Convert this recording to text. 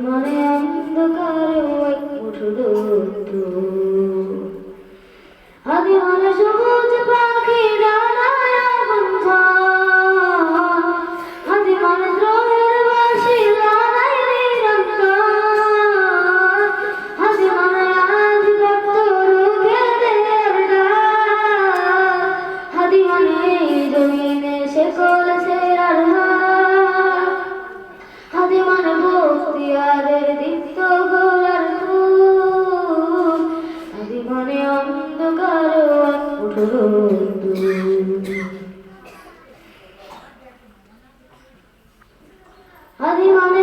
মানে অন্ধকারে এক মুঠো রোদ্দুর, আদি মানে সবুজ পাখি ডানায় আগুন ঝড়, আদি মানে দ্রোহের বাঁশি লাগাই নিরন্তর, আদি মানে আধিপত্য রুখে দেয়ার ডাক, আদি মানে জমিনে শেকল ছেঁড়ার হাত, আদি মানে বখতিয়ারের দীপ্ত গোলার ফুল, আদি মানে অন্ধকার এক মুঠো রোদ্দুর, আদি মানে